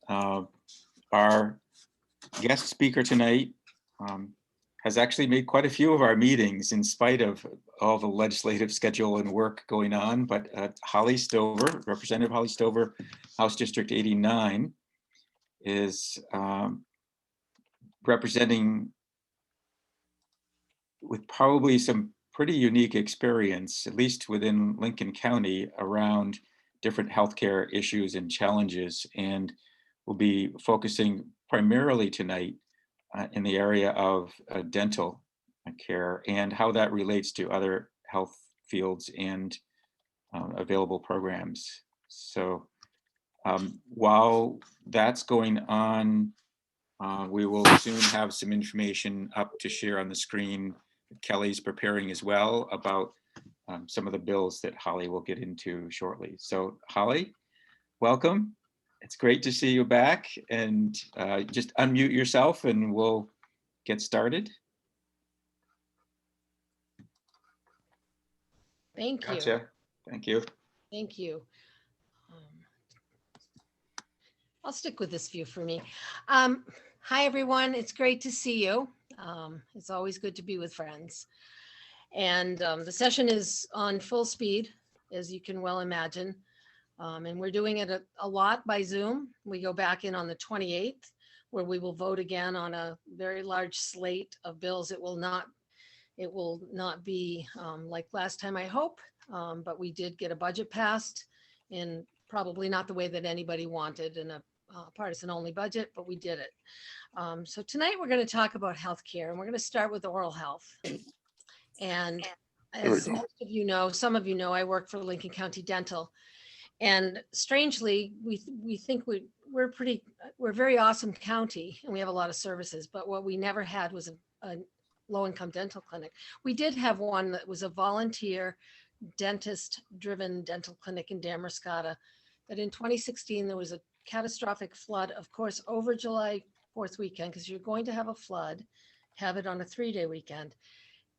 Our guest speaker tonight has actually made quite a few of our meetings in spite of all the legislative schedule and work going on. But Holly Stover, Representative Holly Stover, House District 89, is representing with probably some pretty unique experience, at least within Lincoln County, around different healthcare issues and challenges. And we'll be focusing primarily tonight in the area of dental care and how that relates to other health fields and available programs. So while that's going on, we will soon have some information up to share on the screen. Kelly's preparing as well about some of the bills that Holly will get into shortly. So Holly, welcome. It's great to see you back, and just unmute yourself and we'll get started. Thank you. Gotcha. Thank you. Thank you. I'll stick with this view for me. Hi, everyone. It's great to see you. It's always good to be with friends. And the session is on full speed, as you can well imagine. And we're doing it a lot by Zoom. We go back in on the 28th, where we will vote again on a very large slate of bills. It will not be like last time, I hope, but we did get a budget passed in probably not the way that anybody wanted in a partisan only budget, but we did it. So tonight we're going to talk about healthcare, and we're going to start with oral health. And as most of you know, some of you know, I work for Lincoln County Dental. And strangely, we think we're a very awesome county, and we have a lot of services, but what we never had was a low-income dental clinic. We did have one that was a volunteer dentist-driven dental clinic in Damascotta, that in 2016, there was a catastrophic flood, of course, over July 4th weekend, because you're going to have a flood, have it on a 3-day weekend.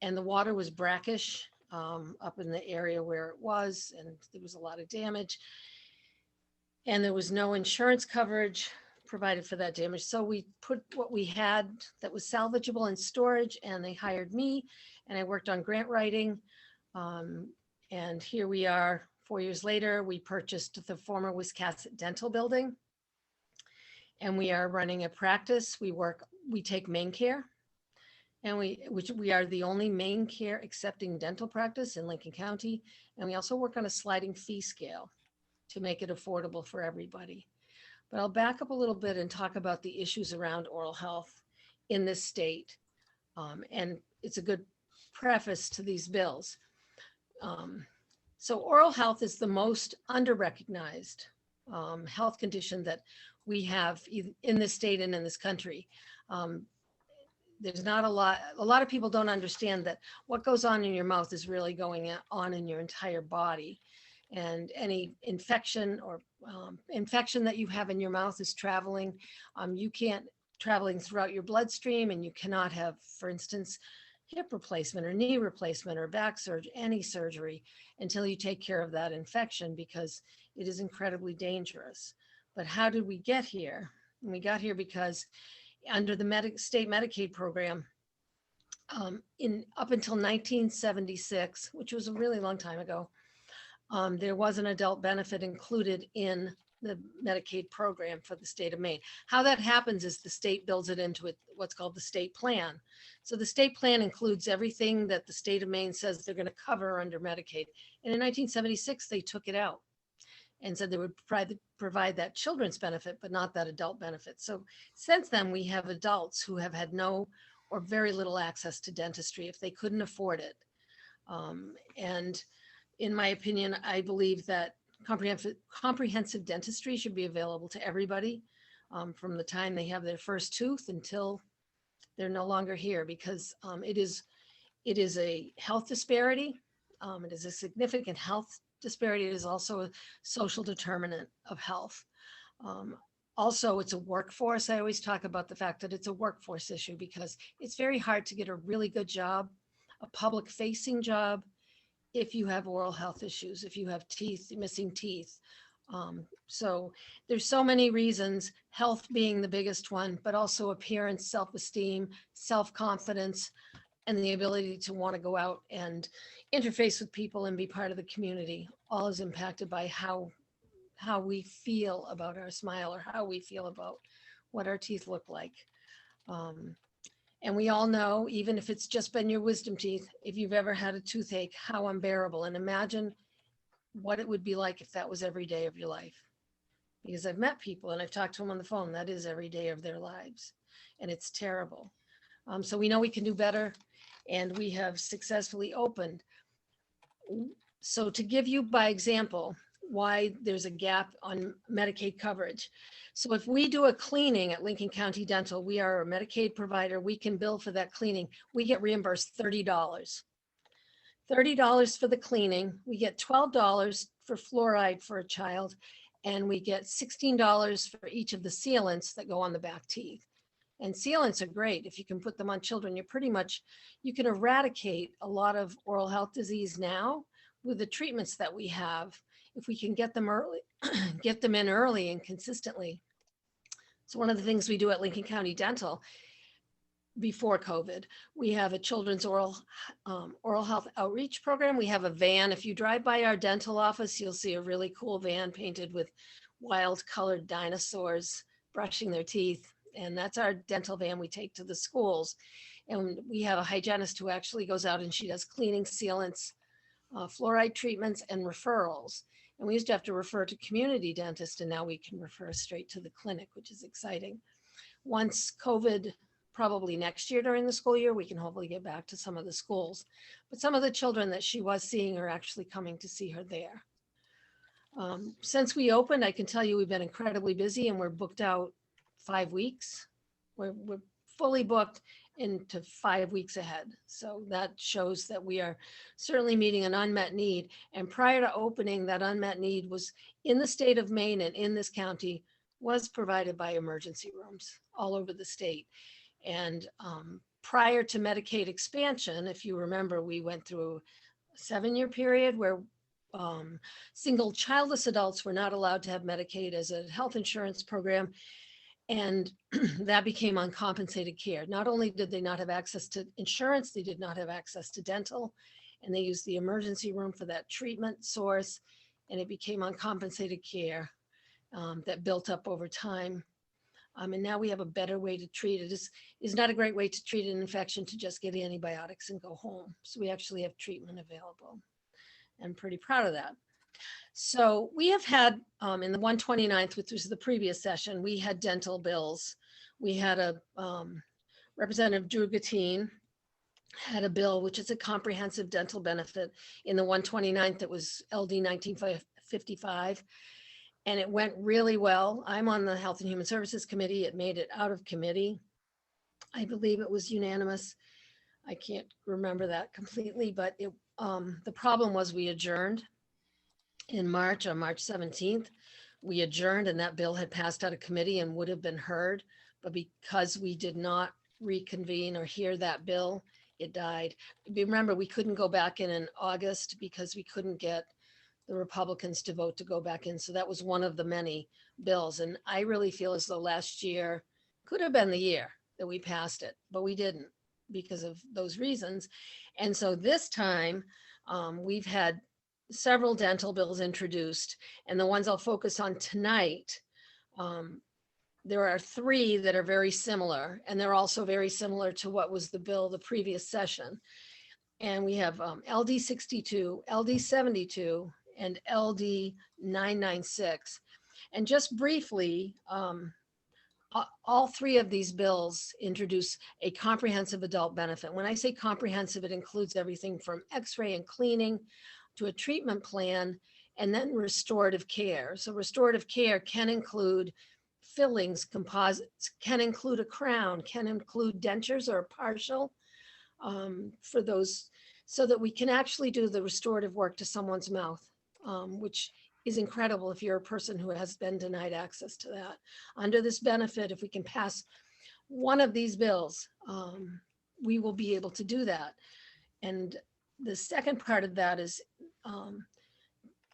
And the water was brackish up in the area where it was, and there was a lot of damage. And there was no insurance coverage provided for that damage. So we put what we had that was salvageable in storage, and they hired me, and I worked on grant writing. And here we are 4 years later. We purchased the former Wiscasset Dental Building, and we are running a practice. We take Maine care, and we are the only Maine care accepting dental practice in Lincoln County. And we also work on a sliding fee scale to make it affordable for everybody. But I'll back up a little bit and talk about the issues around oral health in this state. And it's a good preface to these bills. So oral health is the most under-recognized health condition that we have in this state and in this country. There's not a lot of people don't understand that what goes on in your mouth is really going on in your entire body. And any infection or infection that you have in your mouth is traveling. You can't traveling throughout your bloodstream, and you cannot have, for instance, hip replacement or knee replacement or back surgery, any surgery, until you take care of that infection, because it is incredibly dangerous. But how did we get here? And we got here because under the state Medicaid program, up until 1976, which was a really long time ago, there was an adult benefit included in the Medicaid program for the state of Maine. How that happens is the state builds it into what's called the state plan. So the state plan includes everything that the state of Maine says they're going to cover under Medicaid. And in 1976, they took it out and said they would provide that children's benefit, but not that adult benefit. So since then, we have adults who have had no or very little access to dentistry if they couldn't afford it. And in my opinion, I believe that comprehensive dentistry should be available to everybody from the time they have their first tooth until they're no longer here, because it is a health disparity. It is a significant health disparity. It is also a social determinant of health. Also, it's a workforce. I always talk about the fact that it's a workforce issue, because it's very hard to get a really good job, a public facing job, if you have oral health issues, if you have missing teeth, So there's so many reasons, health being the biggest one, but also appearance, self-esteem, self-confidence, and the ability to want to go out and interface with people and be part of the community. All is impacted by how we feel about our smile or how we feel about what our teeth look like. Um, and we all know, even if it's just been your wisdom teeth, if you've ever had a toothache, how unbearable. And imagine what it would be like if that was every day of your life. Because I've met people and I've talked to them on the phone, that is every day of their lives. And it's terrible. So we know we can do better, and we have successfully opened. So to give you by example, why there's a gap on Medicaid coverage. So if we do a cleaning at Lincoln County Dental, we are a Medicaid provider, we can bill for that cleaning. We get reimbursed $30. $30 for the cleaning. We get $12 for fluoride for a child, and we get $16 for each of the sealants that go on the back teeth. And sealants are great. If you can put them on children, you can eradicate a lot of oral health disease now with the treatments that we have, if we can get them early, get them in early and consistently. So one of the things we do at Lincoln County Dental before COVID, we have a children's oral health outreach program. We have a van. If you drive by our dental office, you'll see a really cool van painted with wild colored dinosaurs brushing their teeth. And that's our dental van we take to the schools. And we have a hygienist who actually goes out and she does cleaning, sealants, fluoride treatments, and referrals. And we used to have to refer to community dentists, and now we can refer straight to the clinic, which is exciting. Once COVID, probably next year during the school year, we can hopefully get back to some of the schools. But some of the children that she was seeing are actually coming to see her there. Since we opened, I can tell you we've been incredibly busy, and we're booked out 5 weeks. We're fully booked into 5 weeks ahead. So that shows that we are certainly meeting an unmet need. And prior to opening, that unmet need was in the state of Maine and in this county was provided by emergency rooms all over the state. And prior to Medicaid expansion, if you remember, we went through a 7-year period where single childless adults were not allowed to have Medicaid as a health insurance program. And that became uncompensated care. Not only did they not have access to insurance, they did not have access to dental, and they used the emergency room for that treatment source, and it became uncompensated care that built up over time. And now we have a better way to treat it. It's not a great way to treat an infection to just get antibiotics and go home. So we actually have treatment available. I'm pretty proud of that. So we have had in the 129th, which was the previous session, we had dental bills. We had a Representative Drew Gatine had a bill, which is a comprehensive dental benefit in the 129th. That was LD 1955. And it went really well. I'm on the Health and Human Services Committee. It made it out of committee. I believe it was unanimous. I can't remember that completely, but the problem was we adjourned in March, on March 17th. We adjourned and that bill had passed out of committee and would have been heard. But because we did not reconvene or hear that bill, it died. Remember, we couldn't go back in August because we couldn't get the Republicans to vote to go back in. So that was one of the many bills. And I really feel as though last year could have been the year that we passed it, but we didn't because of those reasons. And so this time we've had several dental bills introduced, and the ones I'll focus on tonight, there are 3 that are very similar, and they're also very similar to what was the bill the previous session. And we have LD 62, LD 72, and LD 996. And just briefly, all 3 of these bills introduce a comprehensive adult benefit. When I say comprehensive, it includes everything from x-ray and cleaning to a treatment plan, and then restorative care. So restorative care can include fillings, composites, can include a crown, can include dentures or partial for those, so that we can actually do the restorative work to someone's mouth, which is incredible if you're a person who has been denied access to that. Under this benefit, if we can pass one of these bills, we will be able to do that. And the second part of that is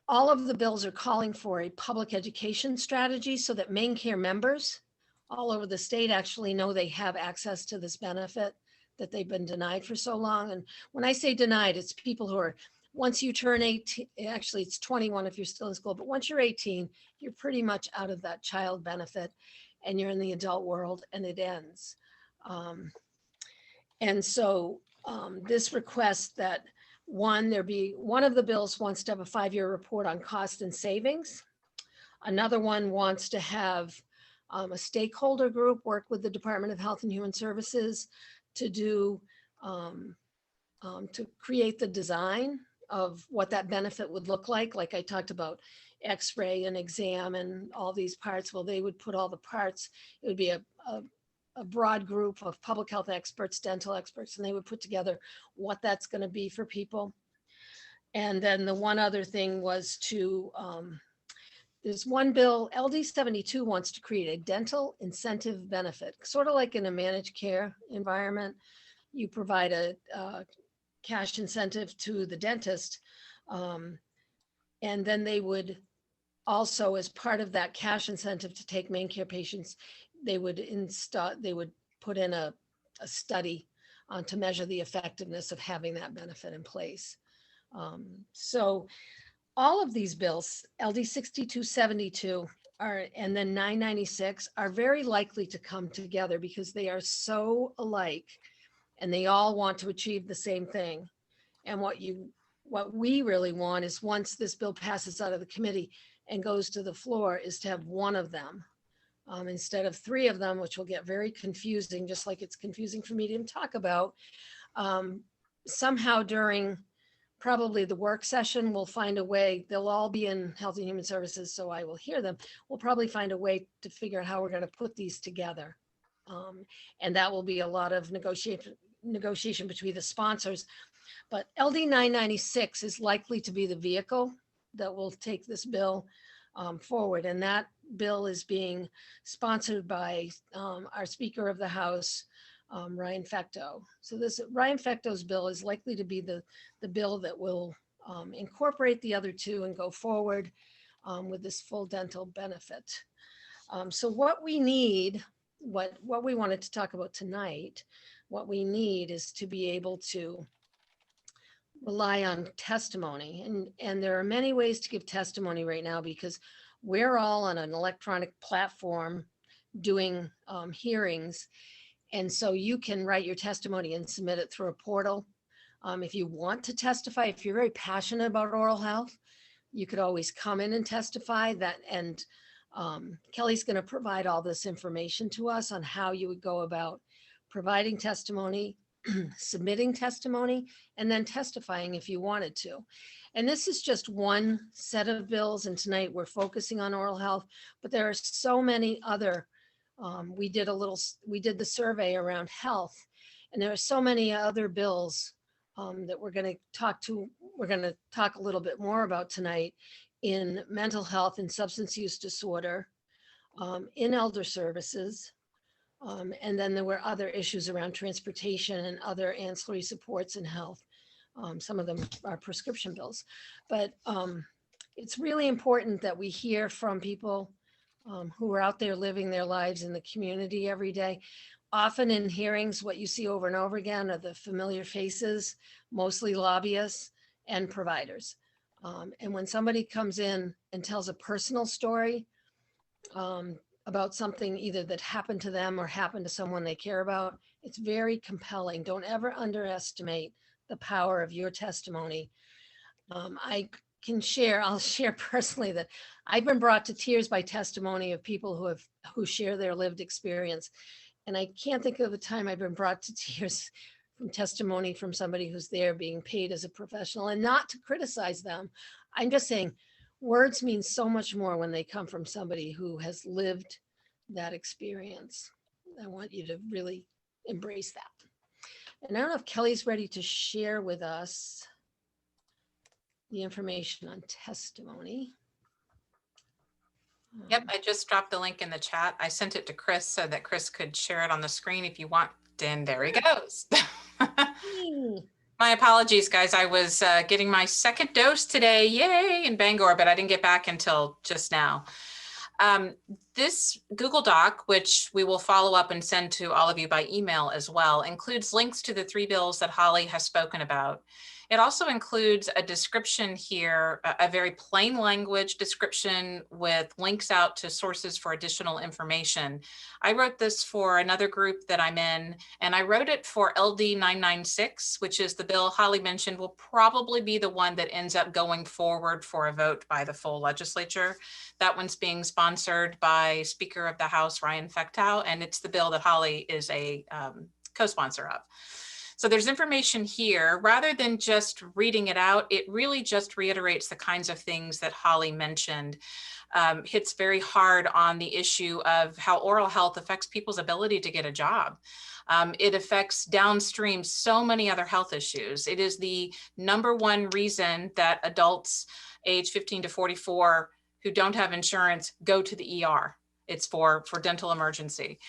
all of the bills are calling for a public education strategy so that Maine Care members all over the state actually know they have access to this benefit that they've been denied for so long. And when I say denied, it's people who are, once you turn 18, actually it's 21 if you're still in school, but once you're 18, you're pretty much out of that child benefit and you're in the adult world and it ends. And so this requests that there be one of the bills wants to have a 5-year report on cost and savings. Another one wants to have a stakeholder group work with the Department of Health and Human Services to do to create the design of what that benefit would look like. Like I talked about X-ray and exam and all these parts. Well, they would put all the parts. It would be a broad group of public health experts, dental experts, and they would put together what that's going to be for people. And then the one other thing was to, there's one bill, LD 72 wants to create a dental incentive benefit, sort of like in a managed care environment. You provide a cash incentive to the dentist. And then they would also, as part of that cash incentive to take Maine Care patients, they would put in a study to measure the effectiveness of having that benefit in place. So all of these bills, LD 6272 and then 996 are very likely to come together because they are so alike and they all want to achieve the same thing. And what we really want is, once this bill passes out of the committee and goes to the floor, is to have one of them instead of 3 of them, which will get very confusing, just like it's confusing for me to even talk about. Somehow during probably the work session, we'll find a way, they'll all be in Health and Human Services, so I will hear them. We'll probably find a way to figure out how we're going to put these together. And that will be a lot of negotiation between the sponsors. But LD 996 is likely to be the vehicle that will take this bill forward. And that bill is being sponsored by our Speaker of the House, Ryan Fecteau. So this Ryan Fecteau's bill is likely to be the bill that will incorporate the other 2 and go forward with this full dental benefit. So what we need, what we wanted to talk about tonight, what we need is to be able to rely on testimony. And there are many ways to give testimony right now because we're all on an electronic platform doing hearings. And so you can write your testimony and submit it through a portal. If you want to testify, if you're very passionate about oral health, you could always come in and testify that. And Kelly's going to provide all this information to us on how you would go about providing testimony, submitting testimony, and then testifying if you wanted to. And this is just one set of bills. And tonight we're focusing on oral health, but there are so many other. We did the survey around health, and there are so many other bills that we're going to talk a little bit more about tonight in mental health and substance use disorder, in elder services. And then there were other issues around transportation and other ancillary supports in health. Some of them are prescription bills, but it's really important that we hear from people who are out there living their lives in the community every day. Often in hearings, what you see over and over again are the familiar faces, mostly lobbyists and providers. And when somebody comes in and tells a personal story about something either that happened to them or happened to someone they care about, it's very compelling. Don't ever underestimate the power of your testimony. I'll share personally that I've been brought to tears by testimony of people who share their lived experience. And I can't think of a time I've been brought to tears from testimony from somebody who's there being paid as a professional, and not to criticize them. I'm just saying words mean so much more when they come from somebody who has lived that experience. I want you to really embrace that. And I don't know if Kelly's ready to share with us the information on testimony. Yep, I just dropped the link in the chat. I sent it to Chris so that Chris could share it on the screen if you want. And there he goes. My apologies, guys. I was getting my second dose today, yay, in Bangor, but I didn't get back until just now. This Google Doc, which we will follow up and send to all of you by email as well, includes links to the 3 bills that Holly has spoken about. It also includes a description here, a very plain language description with links out to sources for additional information. I wrote this for another group that I'm in, and I wrote it for LD 996, which is the bill Holly mentioned will probably be the one that ends up going forward for a vote by the full legislature. That one's being sponsored by Speaker of the House, Ryan Fectow, and it's the bill that Holly is a co-sponsor of. So there's information here. Rather than just reading it out, it really just reiterates the kinds of things that Holly mentioned. Hits very hard on the issue of how oral health affects people's ability to get a job. It affects downstream so many other health issues. It is the #1 reason that adults age 15 to 44 who don't have insurance go to the ER. It's for dental emergency.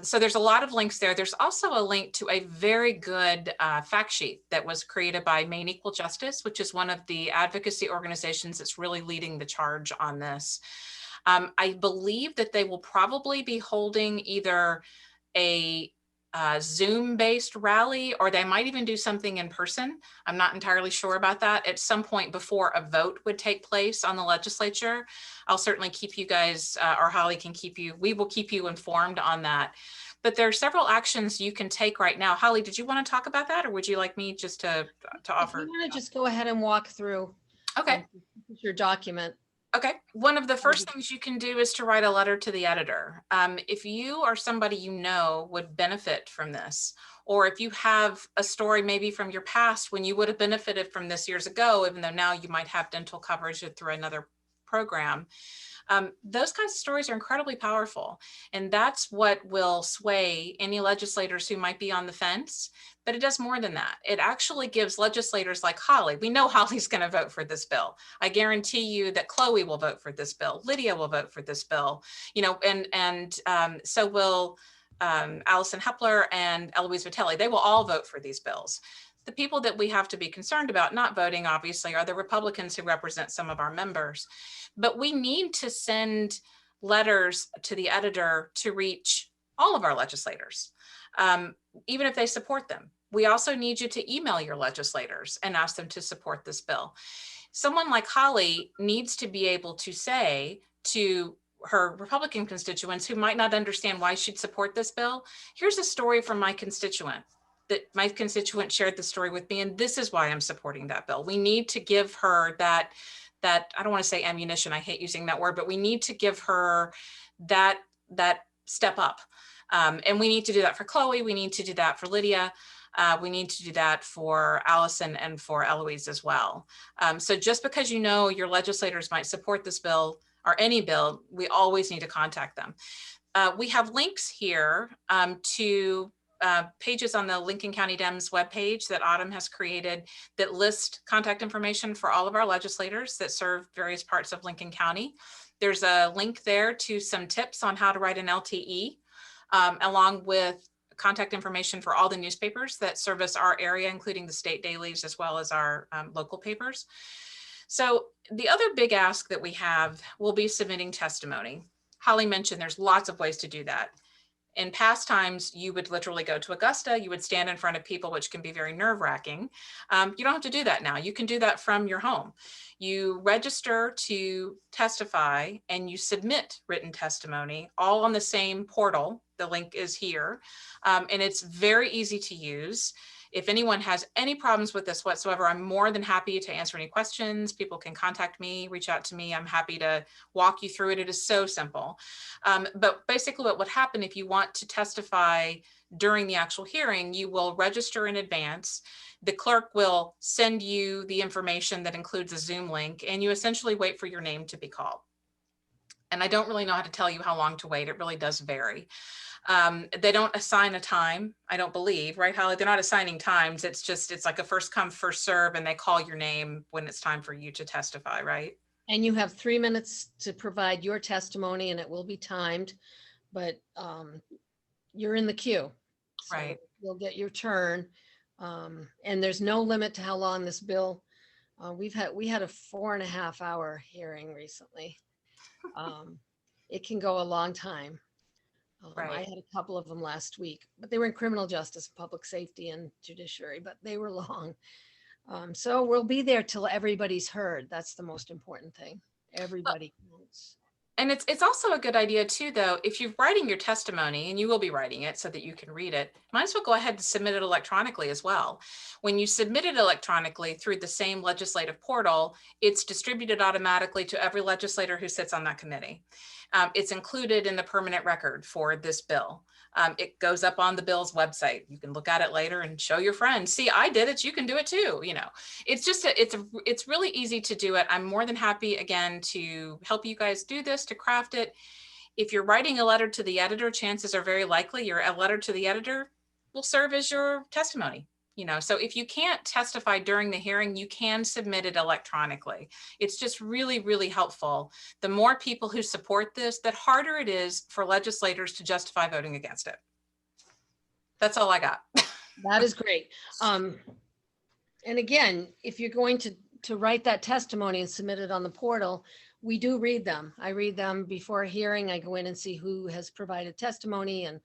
So there's a lot of links there. There's also a link to a very good fact sheet that was created by Maine Equal Justice, which is one of the advocacy organizations that's really leading the charge on this. I believe that they will probably be holding either a Zoom-based rally, or they might even do something in person. I'm not entirely sure about that. At some point before a vote would take place on the legislature, I'll certainly keep you guys, or Holly can keep you, we will keep you informed on that. But there are several actions you can take right now. Holly, did you want to talk about that, or would you like me just to offer? If you want to just go ahead and walk through Okay. your document. Okay, one of the first things you can do is to write a letter to the editor. If you or somebody you know would benefit from this, or if you have a story maybe from your past when you would have benefited from this years ago, even though now you might have dental coverage through another program, those kinds of stories are incredibly powerful. And that's what will sway any legislators who might be on the fence. But it does more than that. It actually gives legislators like Holly, we know Holly's going to vote for this bill. I guarantee you that Chloe will vote for this bill. Lydia will vote for this bill, you know, and so will Allison Hepler and Eloise Vitelli. They will all vote for these bills. The people that we have to be concerned about not voting, obviously, are the Republicans who represent some of our members. But we need to send letters to the editor to reach all of our legislators, even if they support them. We also need you to email your legislators and ask them to support this bill. Someone like Holly needs to be able to say to her Republican constituents who might not understand why she'd support this bill, here's a story from my constituent that my constituent shared the story with me, and this is why I'm supporting that bill. We need to give her that I don't want to say ammunition, I hate using that word, but we need to give her that step up. And we need to do that for Chloe. We need to do that for Lydia. We need to do that for Allison and for Eloise as well. So just because you know your legislators might support this bill or any bill, we always need to contact them. We have links here to pages on the Lincoln County Dems webpage that Autumn has created that list contact information for all of our legislators that serve various parts of Lincoln County. There's a link there to some tips on how to write an LTE, along with contact information for all the newspapers that service our area, including the state dailies, as well as our local papers. So the other big ask that we have will be submitting testimony. Holly mentioned there's lots of ways to do that. In past times, you would literally go to Augusta, you would stand in front of people, which can be very nerve-wracking. You don't have to do that now. You can do that from your home. You register to testify and you submit written testimony all on the same portal. The link is here, and it's very easy to use. If anyone has any problems with this whatsoever, I'm more than happy to answer any questions. People can contact me, reach out to me. I'm happy to walk you through it. It is so simple. But basically what would happen if you want to testify during the actual hearing, you will register in advance. The clerk will send you the information that includes a Zoom link, and you essentially wait for your name to be called. And I don't really know how to tell you how long to wait. It really does vary. They don't assign a time, I don't believe, right, Holly? They're not assigning times. It's like a first come, first serve, and they call your name when it's time for you to testify, right? And you have 3 minutes to provide your testimony, and it will be timed, but you're in the queue. So right. you'll get your turn. And there's no limit to how long this bill, we had a 4.5 hour hearing recently. It can go a long time. I Right. had a couple of them last week, but they were in criminal justice, public safety, and judiciary, but they were long. So we'll be there till everybody's heard. That's the most important thing. Everybody counts. And it's also a good idea too, though, if you're writing your testimony, and you will be writing it so that you can read it, might as well go ahead and submit it electronically as well. When you submit it electronically through the same legislative portal, it's distributed automatically to every legislator who sits on that committee. It's included in the permanent record for this bill. It goes up on the bill's website. You can look at it later and show your friends. See, I did it. You can do it too. You know, it's just it's really easy to do it. I'm more than happy again to help you guys do this, to craft it. If you're writing a letter to the editor, chances are very likely your letter to the editor will serve as your testimony. You know, so if you can't testify during the hearing, you can submit it electronically. It's just really, really helpful. The more people who support this, the harder it is for legislators to justify voting against it. That's all I got. That is great. And again, if you're going to write that testimony and submit it on the portal, we do read them. I read them before a hearing. I go in and see who has provided testimony and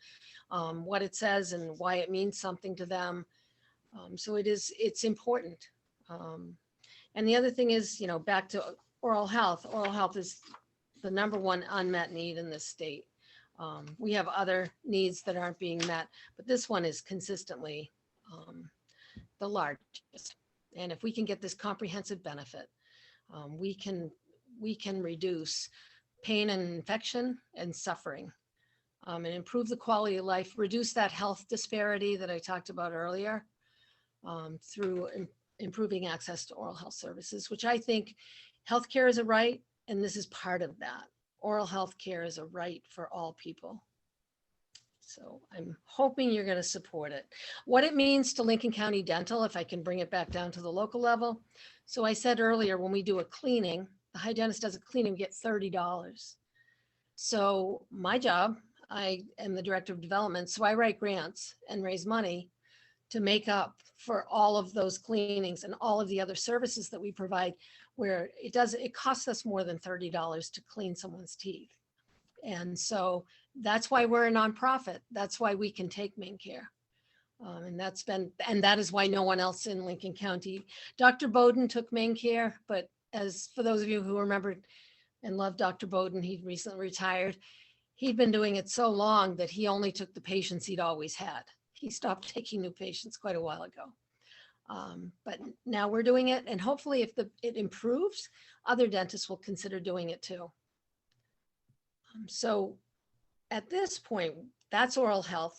what it says and why it means something to them. So it's important. And the other thing is, you know, back to oral health. Oral health is the #1 unmet need in this state. We have other needs that aren't being met, but this one is consistently the largest. And if we can get this comprehensive benefit, we can reduce pain and infection and suffering, and improve the quality of life, reduce that health disparity that I talked about earlier, through improving access to oral health services, which I think healthcare is a right, and this is part of that. Oral health care is a right for all people. So I'm hoping you're going to support it. What it means to Lincoln County Dental, if I can bring it back down to the local level. So I said earlier, when we do a cleaning, the hygienist does a cleaning, we get $30. So my job, I am the director of development, so I write grants and raise money to make up for all of those cleanings and all of the other services that we provide, where it costs us more than $30 to clean someone's teeth. And so that's why we're a nonprofit. That's why we can take Maine Care. And that is why no one else in Lincoln County. Dr. Bowden took Maine Care, but as for those of you who remembered and loved Dr. Bowden, he recently retired. He'd been doing it so long that he only took the patients he'd always had. He stopped taking new patients quite a while ago. But now we're doing it, and hopefully if it improves, other dentists will consider doing it too. So at this point, that's oral health.